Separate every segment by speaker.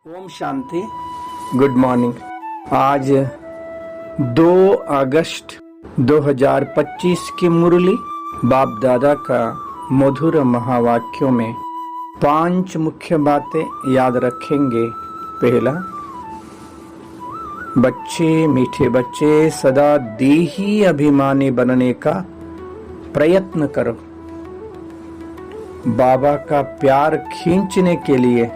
Speaker 1: Om Shanti. Good morning. आज 2 अगस्त 2025 की मुरली बाप दादा का मधुर महावाक्यों में 5 मुख्य बातें याद रखेंगे। पहला, बच्चे, मीठे बच्चे, सदा देही अभिमानी बनने का प्रयत्न करो। बाबा का प्यार खींचने के लिए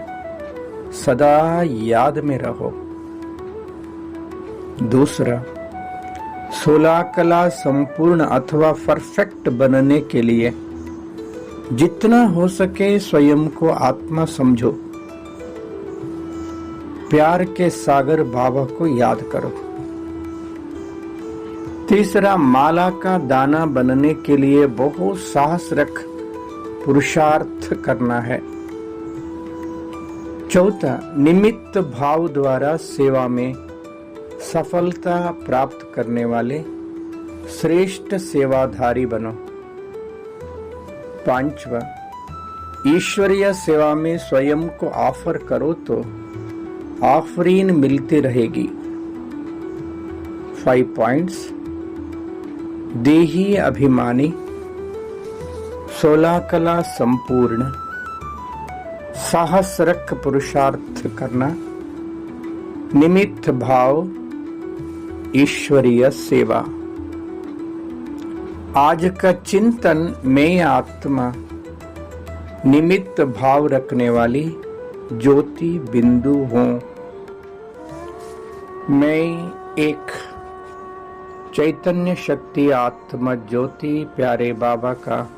Speaker 1: सदा याद में रहो। दूसरा, 16 कला संपूर्ण अथवा परफेक्ट बनने के लिए जितना हो सके स्वयं को आत्मा समझो। प्यार के सागर बाबा को याद करो। तीसरा, माला का दाना बनने के लिए बहुत साहस रख पुरुषार्थ करना है। चौथा, निमित्त भाव द्वारा सेवा में सफलता प्राप्त करने वाले श्रेष्ठ सेवाधारी बनो। पांचवा, ईश्वरीय सेवा में स्वयं को ऑफर करो तो आफरीन मिलती रहेगी। 5 पॉइंट्स। देही अभिमानी, 16 कला संपूर्ण, साहस रख पुरुषार्थ करना, निमित्त भाव, ईश्वरीय सेवा। आज का चिंतन, मैं आत्मा निमित्त भाव रखने वाली ज्योति बिंदु हूं। मैं एक चैतन्य शक्ति आत्मा ज्योति प्यारे बाबा का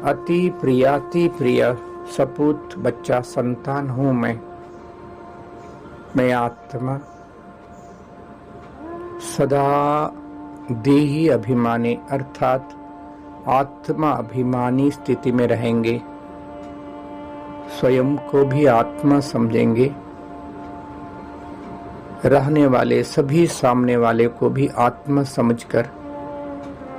Speaker 1: अति प्रिय सपूत बच्चा संतान हूं। मैं आत्मा सदा देही अभिमानी अर्थात आत्मा अभिमानी स्थिति में रहेंगे। स्वयं को भी आत्मा समझेंगे। रहने वाले सभी सामने वाले को भी आत्मा समझकर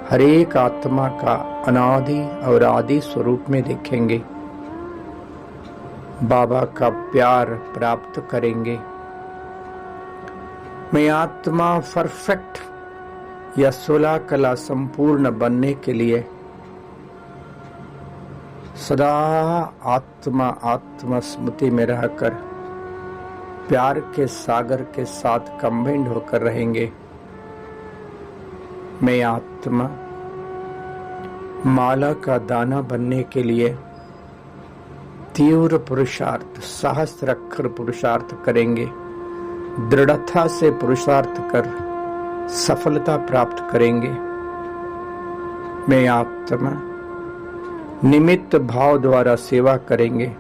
Speaker 1: हर एक आत्मा का अनादि और आदि स्वरूप में देखेंगे। बाबा का प्यार प्राप्त करेंगे। मैं आत्मा परफेक्ट या 16 कला संपूर्ण बनने के लिए सदा आत्मा स्मृति में रहकर प्यार के सागर के साथ कंबाइंड होकर रहेंगे। मैं आत्मा माला का दाना बनने के लिए तीव्र पुरुषार्थ, साहस रखकर पुरुषार्थ करेंगे। दृढ़ता से पुरुषार्थ कर सफलता प्राप्त करेंगे। मैं आत्मा निमित्त भाव द्वारा सेवा करेंगे।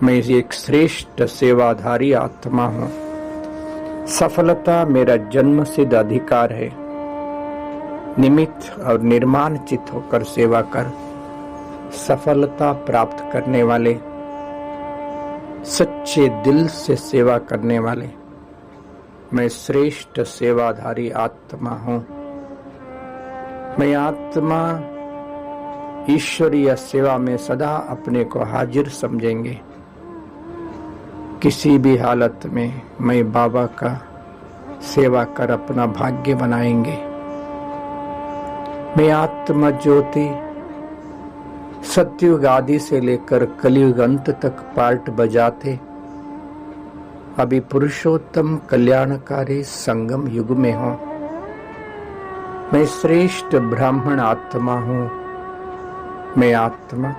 Speaker 1: मैं एक श्रेष्ठ सेवाधारी आत्मा हूं। सफलता मेरा जन्म सिद्ध अधिकार है। निमित्त और निर्माण चित्त होकर सेवा कर सफलता प्राप्त करने वाले, सच्चे दिल से सेवा करने वाले मैं श्रेष्ठ सेवाधारी आत्मा हूं। मैं आत्मा ईश्वरीय सेवा में सदा अपने को हाजिर समझेंगे। किसी भी हालत में मैं बाबा का सेवा कर अपना भाग्य बनाएंगे। मैं आत्मा ज्योति सत्युग आदि से लेकर कलयुग अंत तक पार्ट बजाते अभी पुरुषोत्तम कल्याणकारी संगम युग में हूं। मैं श्रेष्ठ ब्राह्मण आत्मा हूं। मैं आत्मा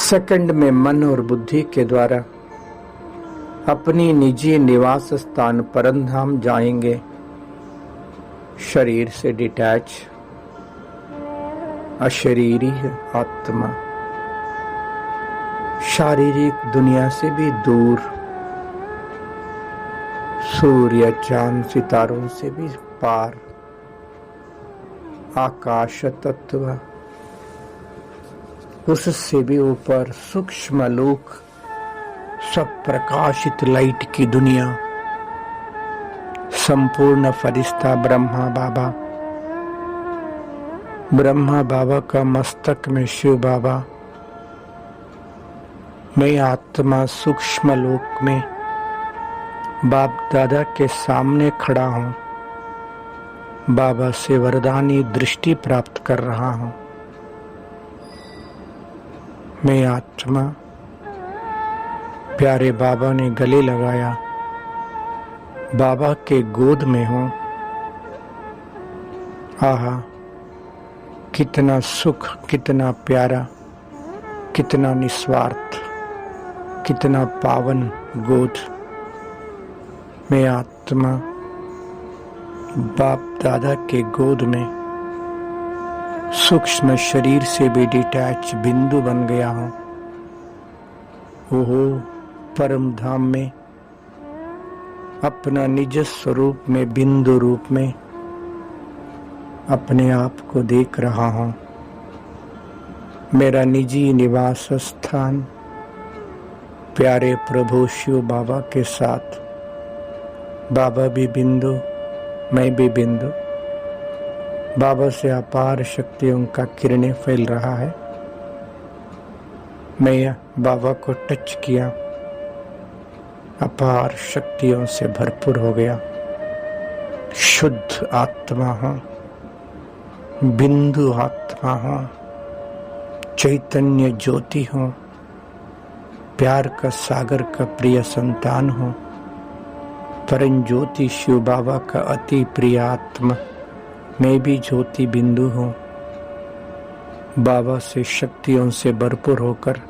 Speaker 1: सेकंड में मन और बुद्धि के द्वारा अपनी निजी निवास स्थान परमधाम जाएंगे। शरीर से डिटैच, अशरीरी आत्मा, शारीरिक दुनिया से भी दूर, सूर्य चांद सितारों से भी पार, आकाश तत्व, उससे भी ऊपर सूक्ष्म लोक, सब प्रकाशित लाइट की दुनिया, संपूर्ण फरिश्ता ब्रह्मा बाबा का मस्तक में शिव बाबा, मैं आत्मा सूक्ष्म लोक में बाप दादा के सामने खड़ा हूँ। बाबा से वरदानी दृष्टि प्राप्त कर रहा हूँ। मैं आत्मा प्यारे बाबा ने गले लगाया, बाबा के गोद में हूँ। आहा, कितना सुख, कितना प्यारा, कितना निस्वार्थ, कितना पावन गोद। मैं आत्मा बाप दादा के गोद में सूक्ष्म शरीर से भी डिटैच बिंदु बन गया हूँ। ओहो, परम धाम में अपना निज स्वरूप में बिंदु रूप में अपने आप को देख रहा हूँ। मेरा निजी निवास स्थान प्यारे प्रभु शिव बाबा के साथ, बाबा भी बिंदु, मैं भी बिंदु। बाबा से अपार शक्तियों का किरणें फैल रहा है। मैं बाबा को टच किया, अपार शक्तियों से भरपूर हो गया। शुद्ध आत्मा हूँ, बिंदु आत्मा हूँ, चैतन्य ज्योति हूँ, प्यार का सागर का प्रिय संतान हूँ, परम ज्योति शिव बाबा का अति प्रिय आत्मा। मैं भी ज्योति बिंदु हूँ। बाबा से शक्तियों से भरपूर होकर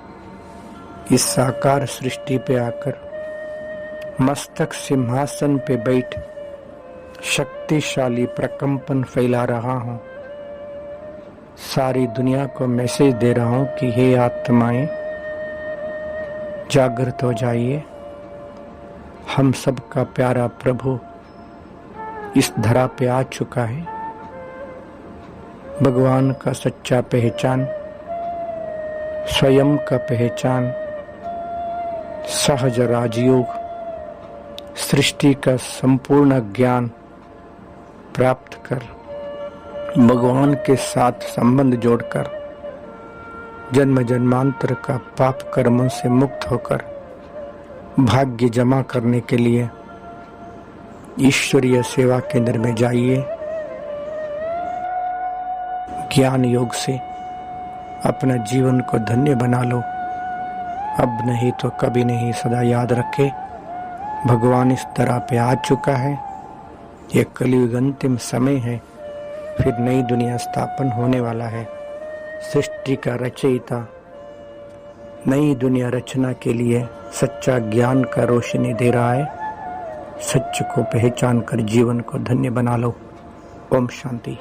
Speaker 1: इस साकार सृष्टि पे आकर मस्तक सिंहासन पे बैठ शक्तिशाली प्रकंपन फैला रहा हूँ। सारी दुनिया को मैसेज दे रहा हूँ कि हे आत्माएं, जागृत हो जाइए। हम सबका प्यारा प्रभु इस धरा पे आ चुका है। भगवान का सच्चा पहचान, स्वयं का पहचान, सहज राजयोग, सृष्टि का संपूर्ण ज्ञान प्राप्त कर, भगवान के साथ संबंध जोड़कर, जन्म जन्मांतर का पाप कर्मों से मुक्त होकर भाग्य जमा करने के लिए ईश्वरीय सेवा केंद्र में जाइए। ज्ञान योग से अपना जीवन को धन्य बना लो। अब नहीं तो कभी नहीं, सदा याद रखे भगवान इस तरह पे आ चुका है। ये कलयुग अंतिम समय है, फिर नई दुनिया स्थापन होने वाला है। सृष्टि का रचयिता नई दुनिया रचना के लिए सच्चा ज्ञान का रोशनी दे रहा है। सच को पहचान कर जीवन को धन्य बना लो। ओम शांति।